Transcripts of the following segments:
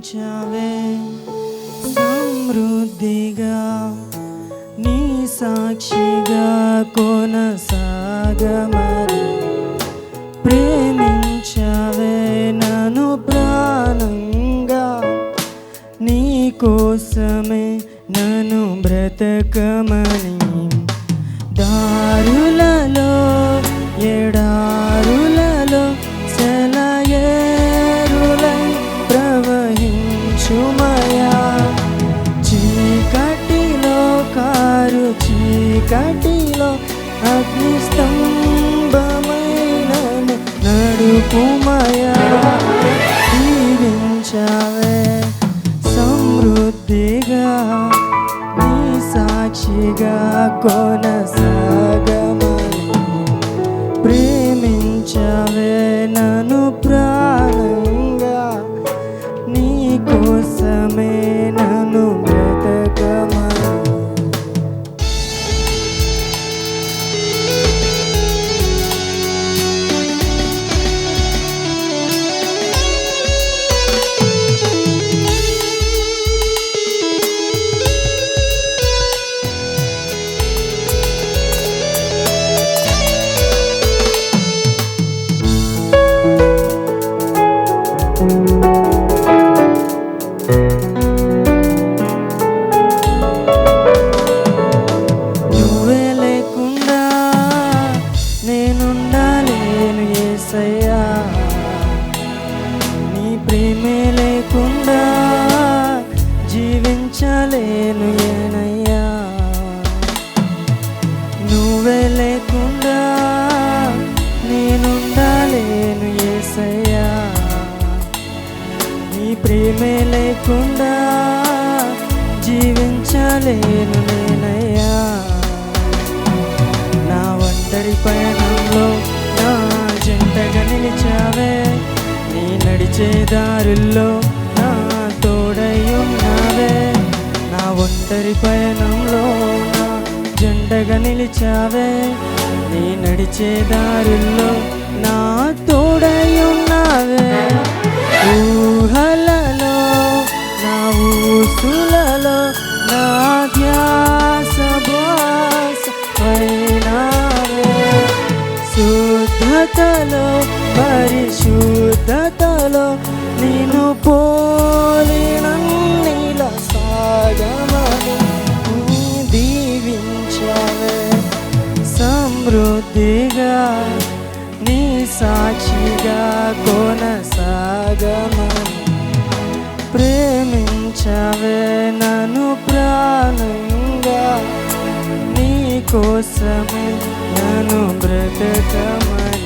ప్రేమించవే సమృద్ధిగా నీ సాక్షిగా కొనసాగమని ప్రేమించవే నన్ను ప్రాణంగా నీ కోసమే నన్ను బ్రతకమని దారులలో ఎడారులలో సెలయేరులై ప్రవహించుమయా చీకటిలో కారు చీకటిలో అగ్నిస్తంభమైన నడుపుమయా దీవించవే సమృద్ధిగా నీ సాక్షిగా కొనసాగమని ప్రేమించవే నన్ను ప్రాణంగా నీ కోసమే నన్ను బ్రతకమని నువ్వే లేకుండా నేనుండలేను యేసయ్యా నీ ప్రేమే లేకుండా జీవించలేను ఏనయ్యా నువ్వే లేకుండా నేనుండలేను యేసయ్యా నీ ప్రేమే లేకుండా జీవించలేను నేనయ్యా నా ఒంటరి పయనంలో నా జంటగా నిలిచావే నీ నడిచే దారుల్లో నా తోడై ఉన్నావే నా ఒంటరి పయనంలో నా జంటగా నిలిచావే నీ నడిచే దారుల్లో నా తోడై ఉన్నావే ఊహలలో నా ఊసులలో నా ధ్యాస భాస అయినావే శుద్ధతలో పరిశుద్ధతలో నిన్ను పోలినన్నిలా సాగమని దీవించవే సమృద్ధిగా నీ సాక్షిగా కొనసాగమని ప్రేమించవే నన్ను ప్రాణంగా నీ కోసమే నన్ను బ్రతకమని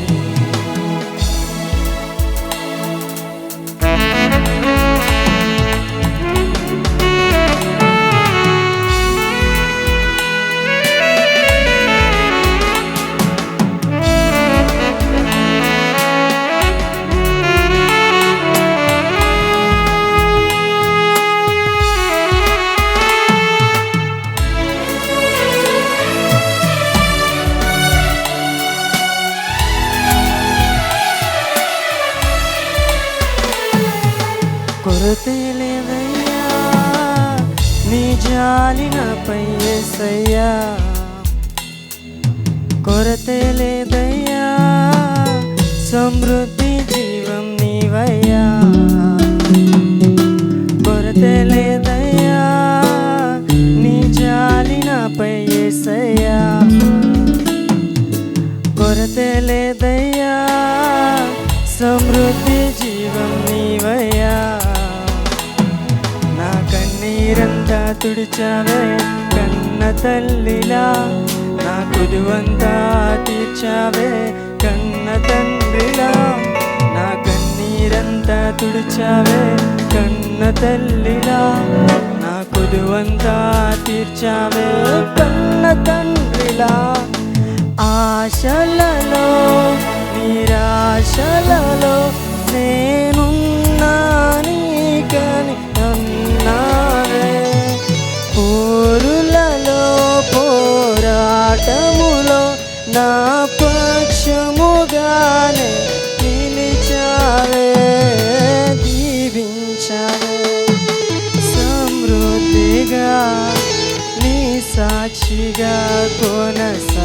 కొరతే లేదయ్యా నీ జాలి నాపై యేసయ్యా కొరతే లేదయ్యా సమృద్ధి జీవం నీవయ్యా కొరతే లేదయ్యా నీ జాలి నాపై యేసయ్యా కొరతే లేదయ్యా సమృద్ధి జీవం నీవయ్యా నా కన్నీరంతా తుడిచావే కన్న తల్లిలా నా కుదువంతా తీర్చావే కన్న తండ్రిలా నా కన్నీరంతా తుడిచావే కన్న తల్లిలా నా కుదువంతా తీర్చావే కన్న తండ్రిలా ఆశలలో నిరాశలలో నేనున్నా నీకని అన్నావే పోరులలో పోరాటములో నా పక్షముగానే నిలిచావే దీవించావే సాక్షిగా కొనసాగమని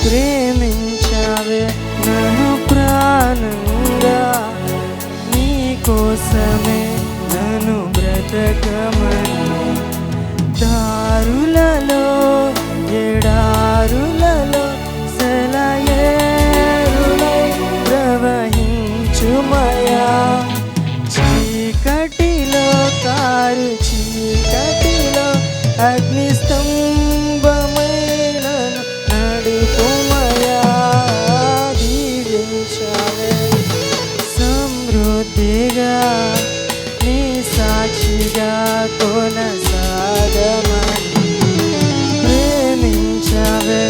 ప్రేమించావే నన్ను ప్రాణంగా, నీ కోసమే నన్ను బ్రతకమని. దారులలో ఎడారులలో సెలయేరులై ప్రవహించుమయా, చీకటిలో కారు చీకటిలో అగ్నిస్తంభమైనను నడుపుమయా. దీవించావే సమృద్ధిగా నీ సాక్షిగా కొనసాగమని ప్రేమించావే